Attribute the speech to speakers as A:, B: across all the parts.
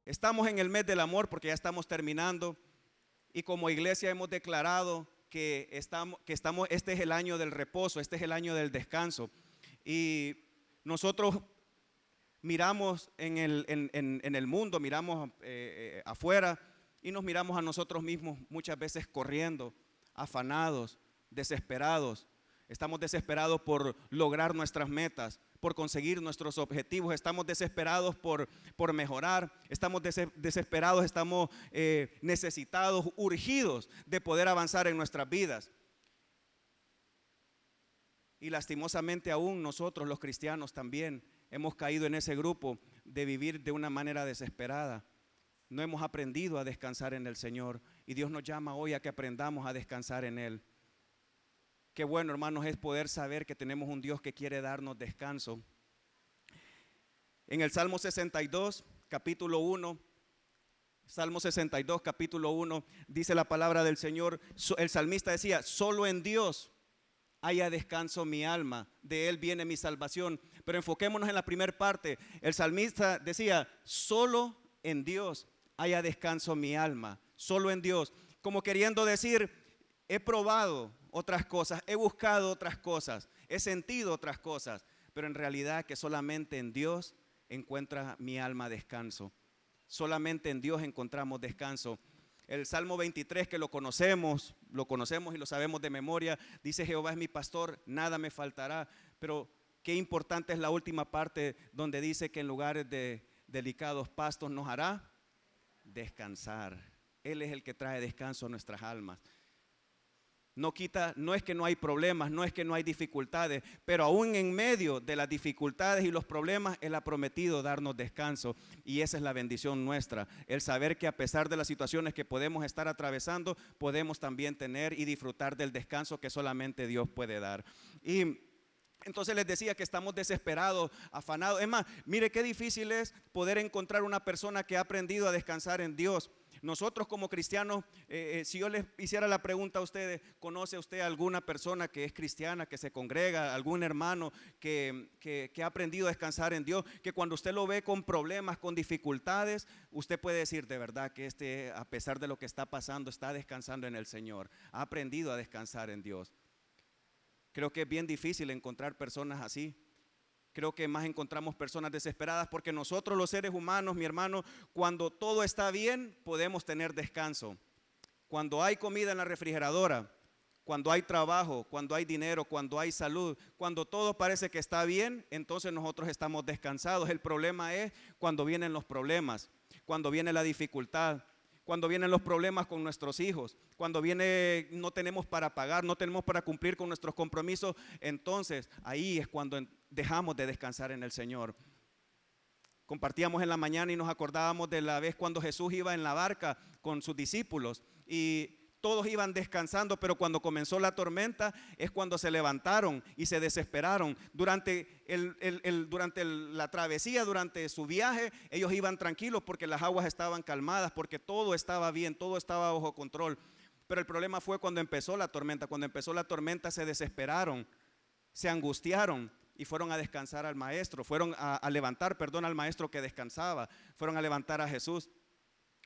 A: Estamos en el mes del amor porque ya estamos terminando y como iglesia hemos declarado que este es el año del reposo, este es el año del descanso y nosotros miramos en el mundo, miramos afuera y nos miramos a nosotros mismos muchas veces corriendo, afanados, desesperados. Estamos desesperados por lograr nuestras metas, por conseguir nuestros objetivos. Estamos desesperados por mejorar. Estamos desesperados, estamos necesitados, urgidos de poder avanzar en nuestras vidas. Y lastimosamente aún nosotros los cristianos también hemos caído en ese grupo de vivir de una manera desesperada. No hemos aprendido a descansar en el Señor y Dios nos llama hoy a que aprendamos a descansar en Él. Qué bueno, hermanos, es poder saber que tenemos un Dios que quiere darnos descanso. En el Salmo 62, capítulo 1, Salmo 62, capítulo 1, dice la palabra del Señor, el salmista decía, solo en Dios haya descanso mi alma, de Él viene mi salvación. Pero enfoquémonos en la primera parte. El salmista decía, solo en Dios haya descanso mi alma, solo en Dios. Como queriendo decir, he probado otras cosas, he buscado otras cosas, he sentido otras cosas, pero en realidad que solamente en Dios encuentra mi alma descanso. Solamente en Dios encontramos descanso. El Salmo 23 que lo conocemos y lo sabemos de memoria, dice Jehová es mi pastor, nada me faltará. Pero qué importante es la última parte donde dice que en lugares de delicados pastos nos hará descansar. Él es el que trae descanso a nuestras almas. No es que no hay problemas, no es que no hay dificultades, pero aún en medio de las dificultades y los problemas, Él ha prometido darnos descanso y esa es la bendición nuestra, el saber que a pesar de las situaciones que podemos estar atravesando, podemos también tener y disfrutar del descanso que solamente Dios puede dar. Y entonces les decía que estamos desesperados, afanados. Es más, mire qué difícil es poder encontrar una persona que ha aprendido a descansar en Dios. Nosotros como cristianos, si yo les hiciera la pregunta a ustedes, ¿conoce usted alguna persona que es cristiana, que se congrega, algún hermano que ha aprendido a descansar en Dios? Que cuando usted lo ve con problemas, con dificultades, usted puede decir de verdad que a pesar de lo que está pasando, está descansando en el Señor, ha aprendido a descansar en Dios. Creo que es bien difícil encontrar personas así. Creo que más encontramos personas desesperadas porque nosotros los seres humanos, mi hermano, cuando todo está bien, podemos tener descanso. Cuando hay comida en la refrigeradora, cuando hay trabajo, cuando hay dinero, cuando hay salud, cuando todo parece que está bien, entonces nosotros estamos descansados. El problema es cuando vienen los problemas, cuando viene la dificultad, cuando vienen los problemas con nuestros hijos, cuando no tenemos para pagar, no tenemos para cumplir con nuestros compromisos, entonces ahí es cuando dejamos de descansar en el Señor. Compartíamos en la mañana y nos acordábamos de la vez cuando Jesús iba en la barca con sus discípulos y todos iban descansando, pero cuando comenzó la tormenta es cuando se levantaron y se desesperaron. Durante la travesía, durante su viaje, ellos iban tranquilos porque las aguas estaban calmadas, porque todo estaba bien, todo estaba bajo control. Pero el problema fue cuando empezó la tormenta. Cuando empezó la tormenta se desesperaron, se angustiaron y fueron a descansar al maestro, fueron a levantar, al maestro que descansaba, fueron a levantar a Jesús.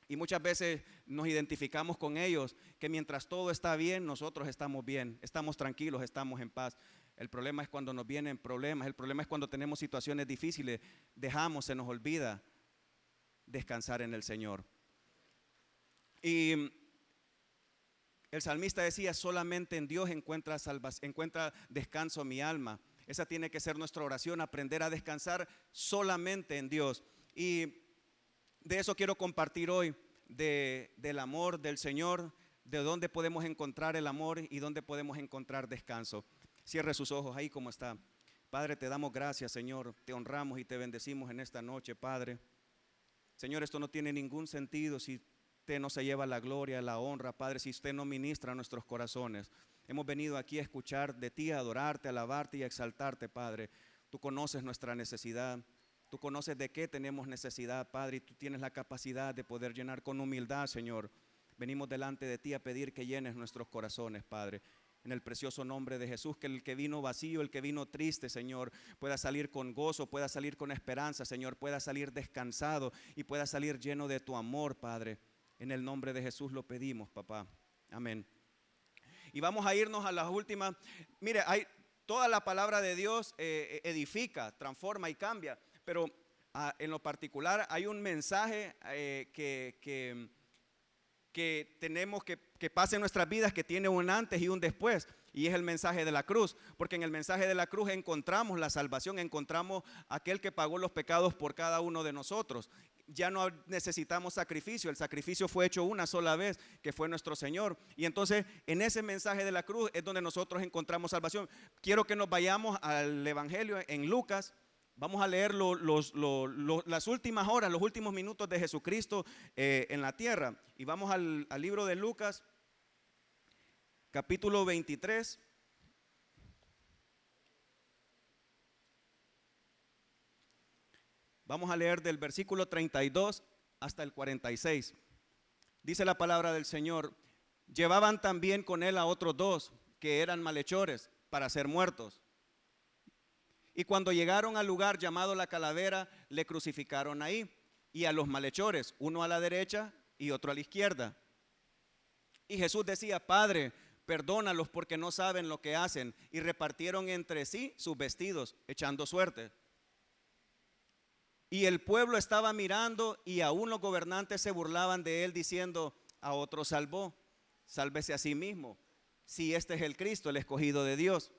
A: Y muchas veces nos identificamos con ellos, que mientras todo está bien, nosotros estamos bien, estamos tranquilos, estamos en paz. El problema es cuando nos vienen problemas, el problema es cuando tenemos situaciones difíciles, se nos olvida descansar en el Señor. Y el salmista decía, solamente en Dios encuentra descanso mi alma. Esa tiene que ser nuestra oración, aprender a descansar solamente en Dios. Y de eso quiero compartir hoy, del amor del Señor, de dónde podemos encontrar el amor y dónde podemos encontrar descanso. Cierre sus ojos ahí como está. Padre, te damos gracias, Señor, te honramos y te bendecimos en esta noche, Padre. Señor, esto no tiene ningún sentido si usted no se lleva la gloria, la honra, Padre, si usted no ministra a nuestros corazones. Hemos venido aquí a escuchar de ti, a adorarte, a alabarte y a exaltarte, Padre. Tú conoces nuestra necesidad. Tú conoces de qué tenemos necesidad, Padre, y tú tienes la capacidad de poder llenar con humildad, Señor. venimos delante de ti a pedir que llenes nuestros corazones, Padre. En el precioso nombre de Jesús, que el que vino vacío, el que vino triste, Señor, pueda salir con gozo, pueda salir con esperanza, Señor, pueda salir descansado y pueda salir lleno de tu amor, Padre. En el nombre de Jesús lo pedimos, papá. Amén. Y vamos a irnos a las últimas. Mire, toda la palabra de Dios edifica, transforma y cambia, pero en lo particular hay un mensaje que tenemos que pase en nuestras vidas, que tiene un antes y un después, y es el mensaje de la cruz, porque en el mensaje de la cruz encontramos la salvación, encontramos aquel que pagó los pecados por cada uno de nosotros. Ya no necesitamos sacrificio, el sacrificio fue hecho una sola vez, que fue nuestro Señor, y entonces en ese mensaje de la cruz es donde nosotros encontramos salvación. Quiero que nos vayamos al Evangelio en Lucas. Vamos a leer las últimas horas, los últimos minutos de Jesucristo en la tierra. Y vamos al libro de Lucas, capítulo 23. Vamos a leer del versículo 32 hasta el 46. Dice la palabra del Señor: llevaban también con él a otros dos que eran malhechores para ser muertos. Y cuando llegaron al lugar llamado La Calavera, le crucificaron ahí, y a los malhechores, uno a la derecha y otro a la izquierda. Y Jesús decía: Padre, perdónalos porque no saben lo que hacen. Y repartieron entre sí sus vestidos, echando suerte. Y el pueblo estaba mirando, y aún los gobernantes se burlaban de él, diciendo: a otro salvó, sálvese a sí mismo, si este es el Cristo, el escogido de Dios.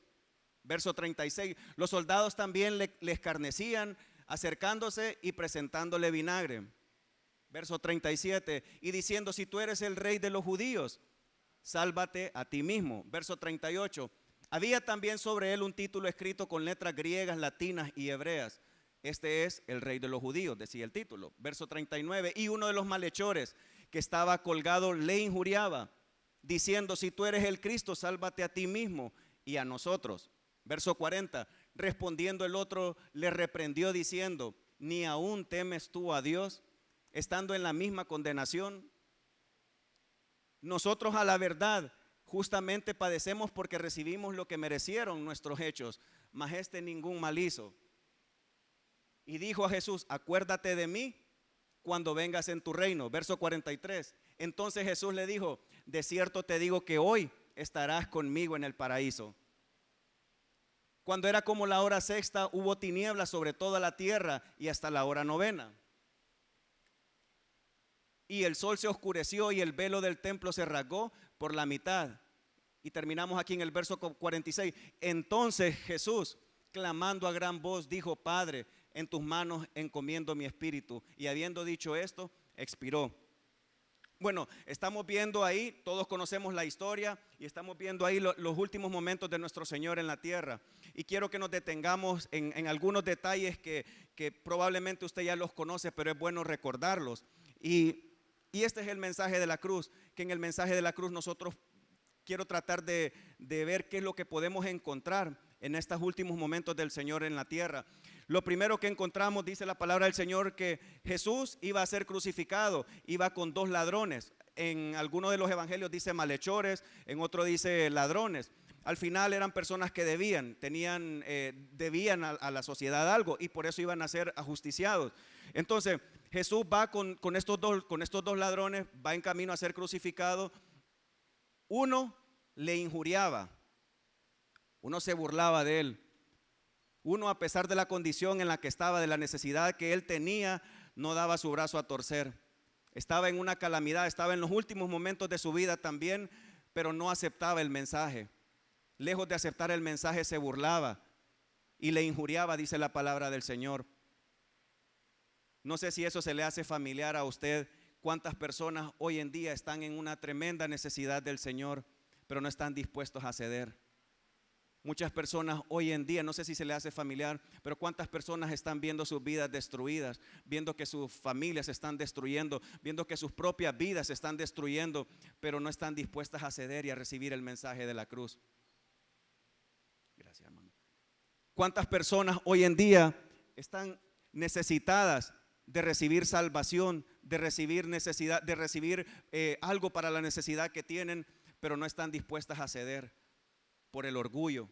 A: Verso 36, los soldados también le escarnecían, acercándose y presentándole vinagre. Verso 37, y diciendo: si tú eres el rey de los judíos, sálvate a ti mismo. Verso 38, había también sobre él un título escrito con letras griegas, latinas y hebreas: este es el rey de los judíos, decía el título. Verso 39, y uno de los malhechores que estaba colgado le injuriaba, diciendo: si tú eres el Cristo, sálvate a ti mismo y a nosotros. Verso 40, respondiendo el otro le reprendió diciendo: ¿ni aún temes tú a Dios, estando en la misma condenación? Nosotros a la verdad justamente padecemos porque recibimos lo que merecieron nuestros hechos, mas este ningún mal hizo. Y dijo a Jesús: acuérdate de mí cuando vengas en tu reino. Verso 43, entonces Jesús le dijo: de cierto te digo que hoy estarás conmigo en el paraíso. Cuando era como la hora sexta, hubo tinieblas sobre toda la tierra y hasta la hora novena. Y el sol se oscureció y el velo del templo se rasgó por la mitad. Y terminamos aquí en el verso 46. Entonces Jesús, clamando a gran voz, dijo: Padre, en tus manos encomiendo mi espíritu. Y habiendo dicho esto, expiró. Bueno, estamos viendo ahí, todos conocemos la historia, y estamos viendo ahí los últimos momentos de nuestro Señor en la tierra. Y quiero que nos detengamos en algunos detalles que probablemente usted ya los conoce, pero es bueno recordarlos. Y este es el mensaje de la cruz, que en el mensaje de la cruz nosotros quiero tratar de ver qué es lo que podemos encontrar en estos últimos momentos del Señor en la tierra. Lo primero que encontramos, dice la palabra del Señor, que Jesús iba a ser crucificado, iba con dos ladrones. En algunos de los evangelios dice malhechores, en otro dice ladrones. Al final eran personas que debían a la sociedad algo, y por eso iban a ser ajusticiados. Entonces Jesús va con estos dos ladrones, va en camino a ser crucificado. Uno le injuriaba, uno se burlaba de él. Uno, a pesar de la condición en la que estaba, de la necesidad que él tenía, no daba su brazo a torcer. Estaba en una calamidad, estaba en los últimos momentos de su vida también, pero no aceptaba el mensaje. Lejos de aceptar el mensaje, se burlaba y le injuriaba, dice la palabra del Señor. No sé si eso se le hace familiar a usted. Cuántas personas hoy en día están en una tremenda necesidad del Señor, pero no están dispuestos a ceder. Muchas personas hoy en día, no sé si se le hace familiar, pero cuántas personas están viendo sus vidas destruidas, viendo que sus familias se están destruyendo, viendo que sus propias vidas se están destruyendo, pero no están dispuestas a ceder y a recibir el mensaje de la cruz. Gracias, hermano. ¿Cuántas personas hoy en día están necesitadas de recibir salvación, de recibir necesidad, de recibir algo para la necesidad que tienen, pero no están dispuestas a ceder por el orgullo.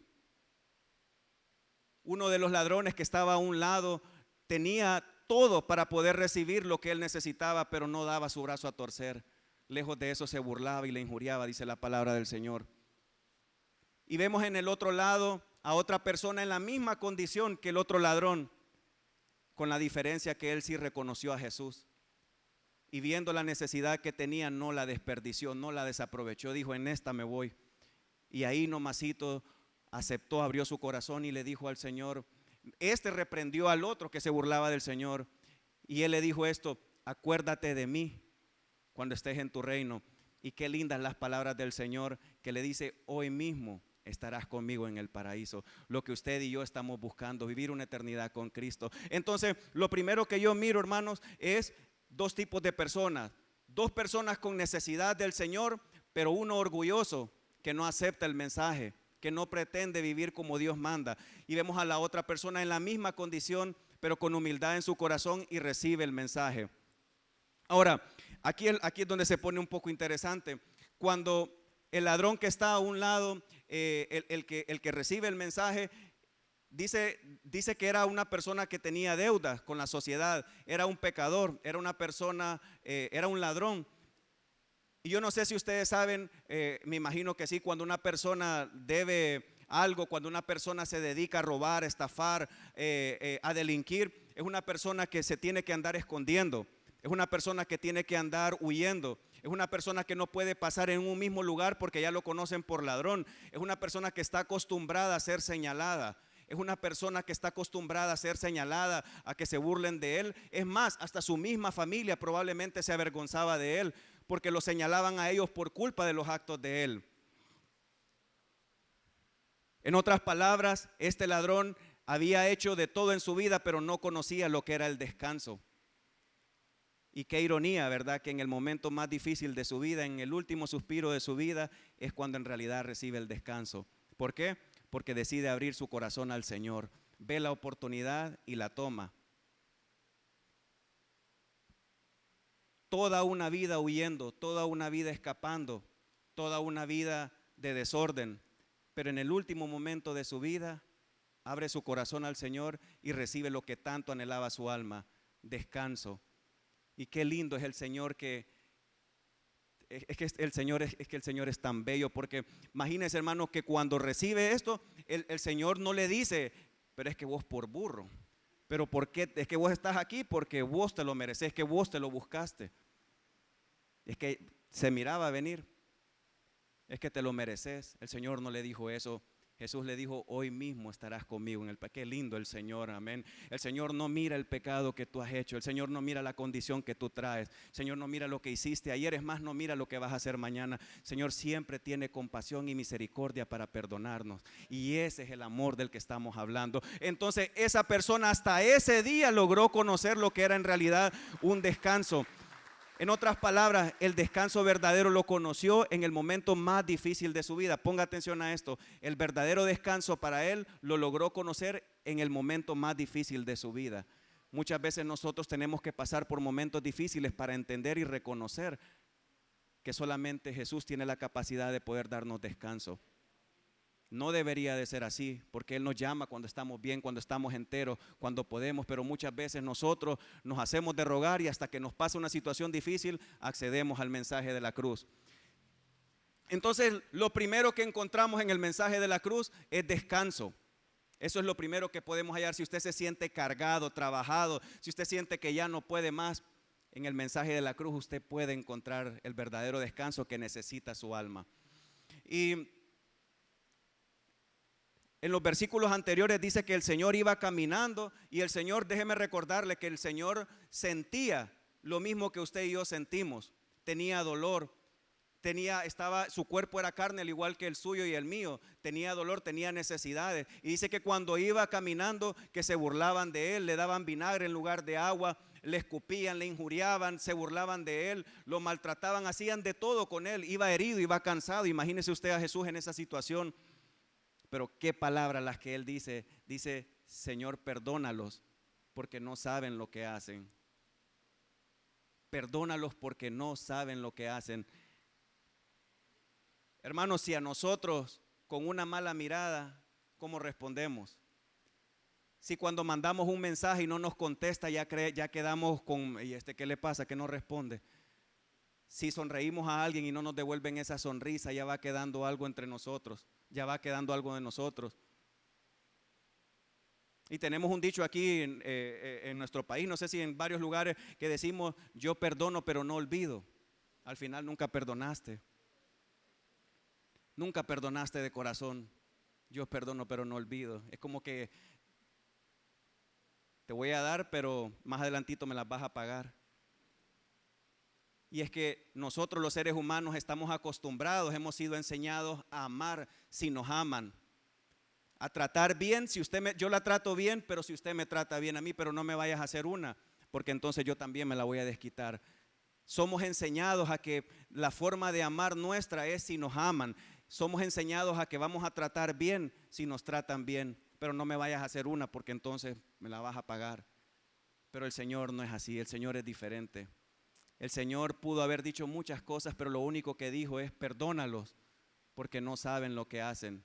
A: Uno de los ladrones que estaba a un lado tenía todo para poder recibir lo que él necesitaba, pero no daba su brazo a torcer. Lejos de eso se burlaba y le injuriaba, dice la palabra del Señor. Y vemos en el otro lado a otra persona en la misma condición que el otro ladrón, con la diferencia que él sí reconoció a Jesús. Y viendo la necesidad que tenía, no la desperdició, no la desaprovechó. Dijo, en esta me voy. Y ahí nomasito aceptó, abrió su corazón y le dijo al Señor. Este reprendió al otro que se burlaba del Señor. Y él le dijo esto: acuérdate de mí cuando estés en tu reino. Y qué lindas las palabras del Señor, que le dice, hoy mismo estarás conmigo en el paraíso. Lo que usted y yo estamos buscando, vivir una eternidad con Cristo. Entonces, lo primero que yo miro, hermanos, es dos tipos de personas. Dos personas con necesidad del Señor, pero uno orgulloso que no acepta el mensaje, que no pretende vivir como Dios manda. Y vemos a la otra persona en la misma condición, pero con humildad en su corazón y recibe el mensaje. Ahora, aquí es donde se pone un poco interesante. Cuando el ladrón que está a un lado, el que recibe el mensaje, dice que era una persona que tenía deudas con la sociedad, era un pecador, era una persona, era un ladrón. Y yo no sé si ustedes saben, me imagino que sí, cuando una persona debe algo, cuando una persona se dedica a robar, a estafar, a delinquir, es una persona que se tiene que andar escondiendo, es una persona que tiene que andar huyendo, es una persona que no puede pasar en un mismo lugar porque ya lo conocen por ladrón, es una persona que está acostumbrada a ser señalada. Es una persona que está acostumbrada a ser señalada, a que se burlen de él. Es más, hasta su misma familia probablemente se avergonzaba de él, porque lo señalaban a ellos por culpa de los actos de él. En otras palabras, este ladrón había hecho de todo en su vida, pero no conocía lo que era el descanso. Y qué ironía, ¿verdad? Que en el momento más difícil de su vida, en el último suspiro de su vida, es cuando en realidad recibe el descanso. ¿Por qué? Porque decide abrir su corazón al Señor, ve la oportunidad y la toma. Toda una vida huyendo, toda una vida escapando, toda una vida de desorden, pero en el último momento de su vida abre su corazón al Señor y recibe lo que tanto anhelaba su alma, descanso. Y qué lindo es el Señor, que el Señor es tan bello, porque imagínense, hermanos, que cuando recibe esto, el Señor no le dice, pero es que vos por burro, pero ¿por qué? Es que vos estás aquí porque vos te lo mereces, que vos te lo buscaste. Es que se miraba venir, es que te lo mereces. El Señor no le dijo eso. Jesús le dijo, hoy mismo estarás conmigo en el pecado. Qué lindo el Señor, amén. El Señor no mira el pecado que tú has hecho. El Señor no mira la condición que tú traes. El Señor no mira lo que hiciste ayer, es más, no mira lo que vas a hacer mañana. El Señor siempre tiene compasión y misericordia para perdonarnos. Y ese es el amor del que estamos hablando. Entonces, esa persona hasta ese día logró conocer lo que era en realidad un descanso. En otras palabras, el descanso verdadero lo conoció en el momento más difícil de su vida. Ponga atención a esto. El verdadero descanso para él lo logró conocer en el momento más difícil de su vida. Muchas veces nosotros tenemos que pasar por momentos difíciles para entender y reconocer que solamente Jesús tiene la capacidad de poder darnos descanso. No debería de ser así, porque Él nos llama cuando estamos bien, cuando estamos enteros, cuando podemos, pero muchas veces nosotros nos hacemos de rogar y hasta que nos pasa una situación difícil, accedemos al mensaje de la cruz. Entonces, lo primero que encontramos en el mensaje de la cruz es descanso. Eso es lo primero que podemos hallar. Si usted se siente cargado, trabajado, si usted siente que ya no puede más, en el mensaje de la cruz usted puede encontrar el verdadero descanso que necesita su alma. Y en los versículos anteriores dice que el Señor iba caminando y el Señor, déjeme recordarle que el Señor sentía lo mismo que usted y yo sentimos. Tenía dolor, su cuerpo era carne al igual que el suyo y el mío. Tenía dolor, tenía necesidades. Y dice que cuando iba caminando, que se burlaban de él, le daban vinagre en lugar de agua, le escupían, le injuriaban, se burlaban de él, lo maltrataban, hacían de todo con él. Iba herido, iba cansado. Imagínese usted a Jesús en esa situación. Pero qué palabras las que él dice, Señor, perdónalos porque no saben lo que hacen. perdónalos porque no saben lo que hacen. Hermanos, si a nosotros con una mala mirada, ¿cómo respondemos? Si cuando mandamos un mensaje y no nos contesta, ya quedamos con, ¿y qué le pasa? Que no responde. Si sonreímos a alguien y no nos devuelven esa sonrisa, ya va quedando algo entre nosotros, ya va quedando algo de nosotros. Y tenemos un dicho aquí en nuestro país, no sé si en varios lugares, que decimos: yo perdono pero no olvido. Al final nunca perdonaste. Nunca perdonaste de corazón. Yo perdono pero no olvido. Es como que te voy a dar, pero más adelantito me las vas a pagar. Y es que nosotros los seres humanos estamos acostumbrados, hemos sido enseñados a amar si nos aman, a tratar bien. Si yo la trato bien, pero si usted me trata bien a mí, pero no me vayas a hacer una, porque entonces yo también me la voy a desquitar. Somos enseñados a que la forma de amar nuestra es si nos aman. Somos enseñados a que vamos a tratar bien si nos tratan bien, pero no me vayas a hacer una, porque entonces me la vas a pagar. Pero el Señor no es así, el Señor es diferente. El Señor pudo haber dicho muchas cosas, pero lo único que dijo es: perdónalos, porque no saben lo que hacen.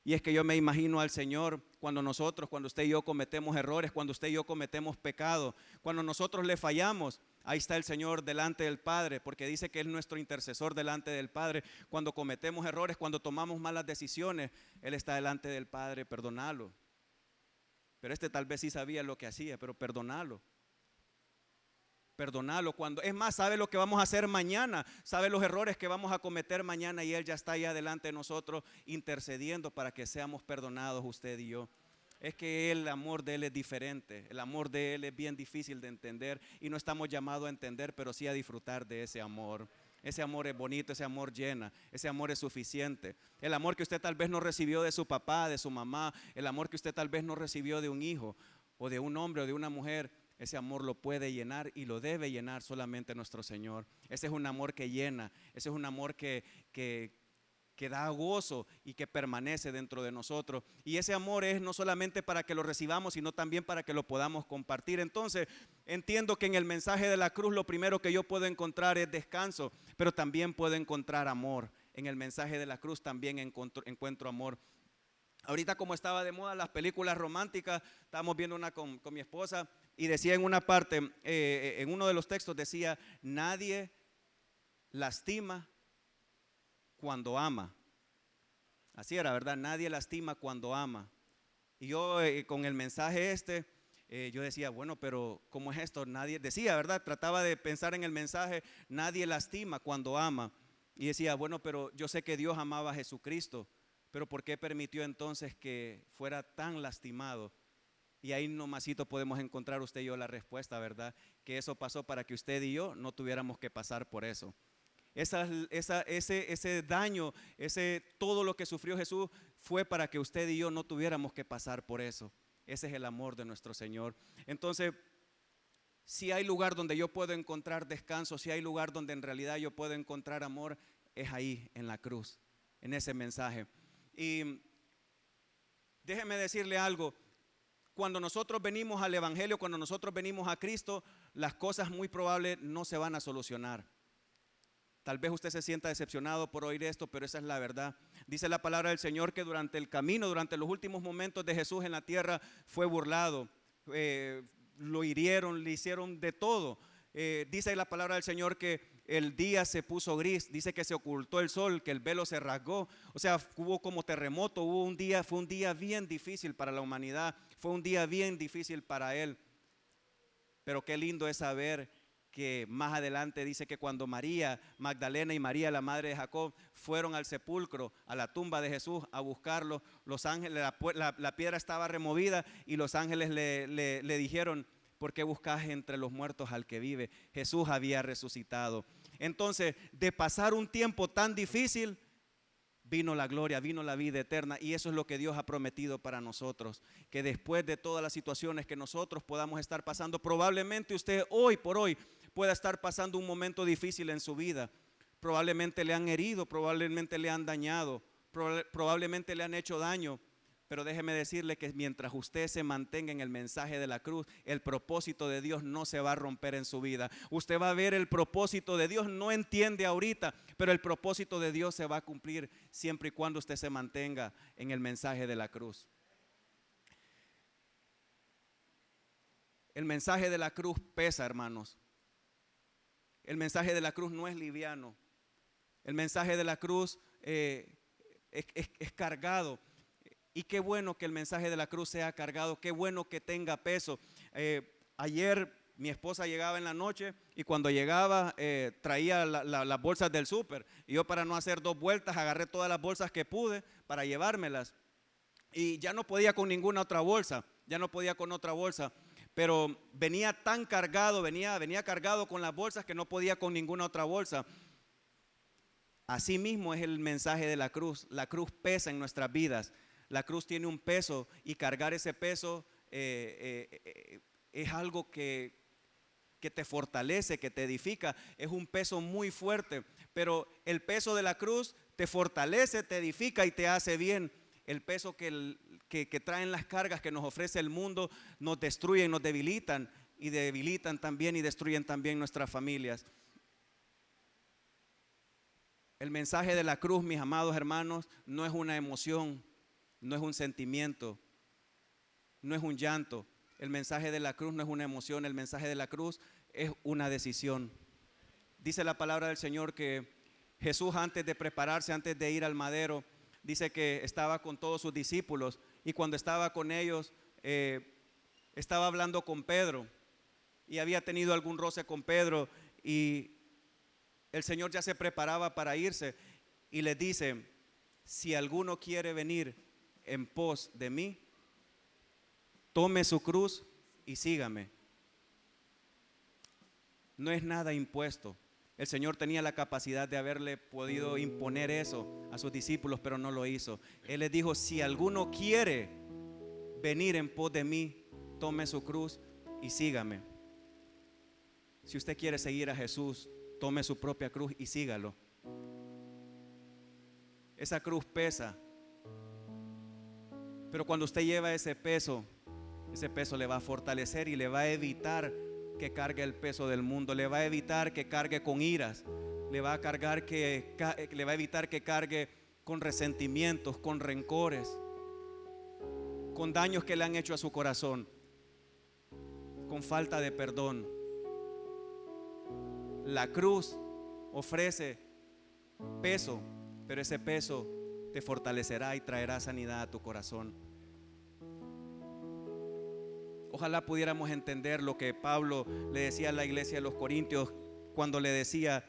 A: Y es que yo me imagino al Señor cuando usted y yo cometemos errores, cuando usted y yo cometemos pecado, cuando nosotros le fallamos. Ahí está el Señor delante del Padre, porque dice que Él es nuestro intercesor delante del Padre. Cuando cometemos errores, cuando tomamos malas decisiones, Él está delante del Padre: perdonalo. Pero tal vez sí sabía lo que hacía, pero perdonalo. Perdonalo. Es más, sabe lo que vamos a hacer mañana, sabe los errores que vamos a cometer mañana, y Él ya está allá delante de nosotros intercediendo para que seamos perdonados, usted y yo. Es que el amor de Él es diferente, el amor de Él es bien difícil de entender, y no estamos llamados a entender, pero sí a disfrutar de ese amor. Ese amor es bonito, ese amor llena, ese amor es suficiente. El amor que usted tal vez no recibió de su papá, de su mamá, el amor que usted tal vez no recibió de un hijo, o de un hombre, o de una mujer, ese amor lo puede llenar y lo debe llenar solamente nuestro Señor. Ese es un amor que llena, ese es un amor que da gozo y que permanece dentro de nosotros. Y ese amor es no solamente para que lo recibamos, sino también para que lo podamos compartir. Entonces, entiendo que en el mensaje de la cruz lo primero que yo puedo encontrar es descanso, pero también puedo encontrar amor. En el mensaje de la cruz también encuentro amor. Ahorita, como estaba de moda las películas románticas, estábamos viendo una con mi esposa, y decía en una parte, en uno de los textos decía: nadie lastima cuando ama. Así era, ¿verdad? Nadie lastima cuando ama. Y yo con el mensaje yo decía: bueno, pero ¿cómo es esto? Nadie, decía, ¿verdad? Trataba de pensar en el mensaje: nadie lastima cuando ama. Y decía: bueno, pero yo sé que Dios amaba a Jesucristo, pero ¿por qué permitió entonces que fuera tan lastimado? Y ahí nomasito podemos encontrar usted y yo la respuesta, ¿verdad? Que eso pasó para que usted y yo no tuviéramos que pasar por eso. Ese daño, todo lo que sufrió Jesús fue para que usted y yo no tuviéramos que pasar por eso. Ese es el amor de nuestro Señor. Entonces, si hay lugar donde yo puedo encontrar descanso, si hay lugar donde en realidad yo puedo encontrar amor, es ahí en la cruz, en ese mensaje. Y déjeme decirle algo: cuando nosotros venimos al Evangelio, cuando nosotros venimos a Cristo, las cosas muy probables no se van a solucionar. Tal vez usted se sienta decepcionado por oír esto, pero esa es la verdad. Dice la palabra del Señor que durante el camino, durante los últimos momentos de Jesús en la tierra, fue burlado, lo hirieron, le hicieron de todo. Dice la palabra del Señor que el día se puso gris, dice que se ocultó el sol, que el velo se rasgó. O sea, hubo como terremoto, fue un día bien difícil para la humanidad, fue un día bien difícil para Él. Pero qué lindo es saber que más adelante dice que cuando María Magdalena y María, la madre de Jacob, fueron al sepulcro, a la tumba de Jesús a buscarlo, los ángeles, la piedra estaba removida, y los ángeles le dijeron: ¿por qué buscas entre los muertos al que vive? Jesús había resucitado. Entonces, de pasar un tiempo tan difícil, vino la gloria, vino la vida eterna, y eso es lo que Dios ha prometido para nosotros, que después de todas las situaciones que nosotros podamos estar pasando, probablemente usted hoy por hoy pueda estar pasando un momento difícil en su vida. Probablemente le han herido, probablemente le han dañado, probablemente le han hecho daño, Pero déjeme decirle que mientras usted se mantenga en el mensaje de la cruz, el propósito de Dios no se va a romper en su vida. Usted va a ver el propósito de Dios, no entiende ahorita, pero el propósito de Dios se va a cumplir siempre y cuando usted se mantenga en el mensaje de la cruz. El mensaje de la cruz pesa, hermanos. El mensaje de la cruz no es liviano. El mensaje de la cruz es cargado. Y qué bueno que el mensaje de la cruz sea cargado, qué bueno que tenga peso. Ayer mi esposa llegaba en la noche y cuando llegaba traía las bolsas del súper. Y yo, para no hacer dos vueltas, agarré todas las bolsas que pude para llevármelas. Y ya no podía con ninguna otra bolsa, pero venía tan cargado, venía cargado con las bolsas que no podía con ninguna otra bolsa. Así mismo es el mensaje de la cruz. La cruz pesa en nuestras vidas. La cruz tiene un peso y cargar ese peso es algo que te fortalece, que te edifica. Es un peso muy fuerte, pero el peso de la cruz te fortalece, te edifica y te hace bien. El peso que traen las cargas que nos ofrece el mundo nos destruyen, nos debilitan y debilitan también y destruyen también nuestras familias. El mensaje de la cruz, mis amados hermanos, no es una emoción, no es un sentimiento, no es un llanto. El mensaje de la cruz no es una emoción, el mensaje de la cruz es una decisión. Dice la palabra del Señor que Jesús, antes de prepararse, antes de ir al madero, dice que estaba con todos sus discípulos, y cuando estaba con ellos estaba hablando con Pedro y había tenido algún roce con Pedro, y el Señor ya se preparaba para irse y les dice: si alguno quiere venir en pos de mí, tome su cruz y sígame. No es nada impuesto. El Señor tenía la capacidad de haberle podido imponer eso a sus discípulos, pero no lo hizo. Él les dijo: si alguno quiere venir en pos de mí, tome su cruz y sígame. Si usted quiere seguir a Jesús, tome su propia cruz y sígalo. Esa cruz pesa, pero cuando usted lleva ese peso le va a fortalecer y le va a evitar que cargue el peso del mundo, le va a evitar que cargue con iras, le va a evitar que cargue con resentimientos, con rencores, con daños que le han hecho a su corazón, con falta de perdón. La cruz ofrece peso, pero ese peso te fortalecerá y traerá sanidad a tu corazón. Ojalá pudiéramos entender lo que Pablo le decía a la iglesia de los Corintios cuando le decía: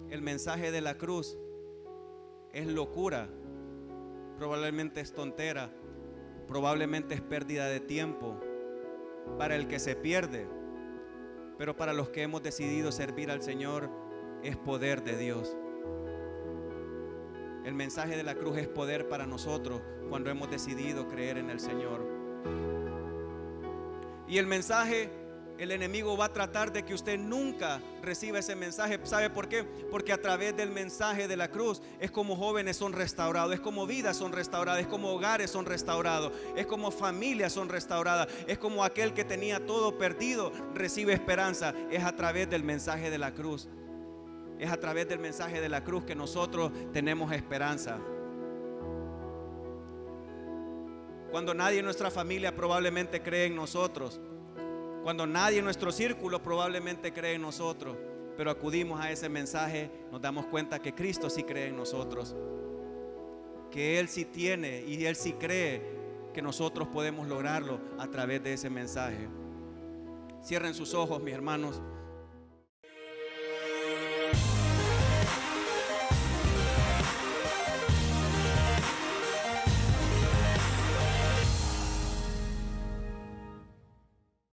A: el mensaje de la cruz es locura, probablemente es tontera, probablemente es pérdida de tiempo para el que se pierde, pero para los que hemos decidido servir al Señor es poder de Dios. El mensaje de la cruz es poder para nosotros cuando hemos decidido creer en el Señor. Y el mensaje, el enemigo va a tratar de que usted nunca reciba ese mensaje. ¿Sabe por qué? Porque a través del mensaje de la cruz es como jóvenes son restaurados, es como vidas son restauradas, es como hogares son restaurados, es como familias son restauradas, es como aquel que tenía todo perdido recibe esperanza. Es a través del mensaje de la cruz. Es a través del mensaje de la cruz que nosotros tenemos esperanza. Cuando nadie en nuestra familia probablemente cree en nosotros, cuando nadie en nuestro círculo probablemente cree en nosotros, pero acudimos a ese mensaje, nos damos cuenta que Cristo sí cree en nosotros, que Él sí tiene y Él sí cree que nosotros podemos lograrlo a través de ese mensaje. Cierren sus ojos, mis hermanos.